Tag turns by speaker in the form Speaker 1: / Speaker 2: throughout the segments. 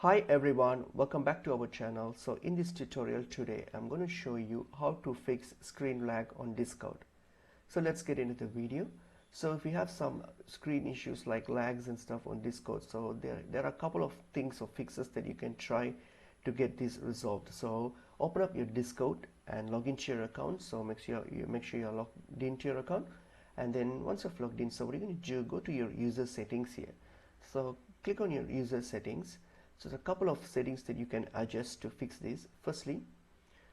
Speaker 1: Hi everyone, welcome back to our channel. So in this tutorial today I'm going to show you how to fix screen lag on Discord. So let's get into the video. So if you have some screen issues like lags and stuff on Discord, so there are a couple of things or fixes that you can try to get this resolved. So open up your Discord and log into your account. So make sure you're logged into your account, and then once you've logged in, so what you're going to do, go to your user settings here. So click on your user settings. So there's a couple of settings that you can adjust to fix this. Firstly,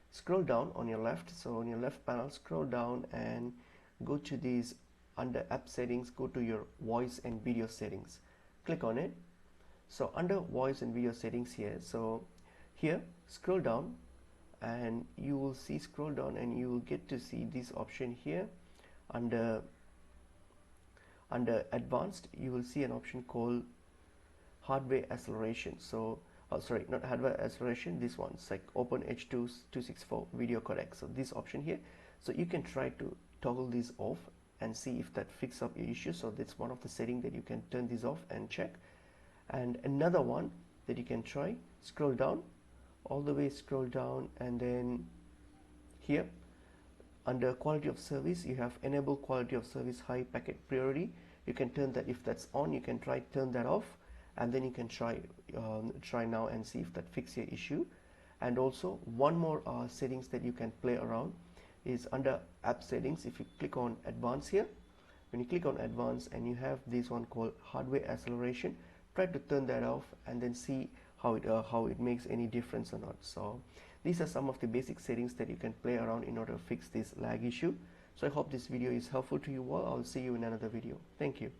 Speaker 1: scroll down on your left. So on your left panel, scroll down and go to these under app settings, go to your voice and video settings. Click on it. So under voice and video settings here, so here scroll down and you will see scroll down and you will get to see this option here. Under advanced, you will see an option called hardware acceleration. So sorry, not hardware acceleration, this one's like OpenH264 video codec. So this option here, so you can try to toggle this off and see if that fixes up your issue. So that's one of the settings that you can turn this off and check. And another one that you can try, scroll down all the way, scroll down, and then here under quality of service you have enable quality of service high packet priority. You can turn that, if that's on you can try turn that off, and then you can try now and see if that fixes your issue. And also one more settings that you can play around is under app settings. If you click on advanced here, when you click on advanced and you have this one called hardware acceleration, try to turn that off and then see how it makes any difference or not. So these are some of the basic settings that you can play around in order to fix this lag issue. So I hope this video is helpful to you all. I'll see you in another video. Thank you.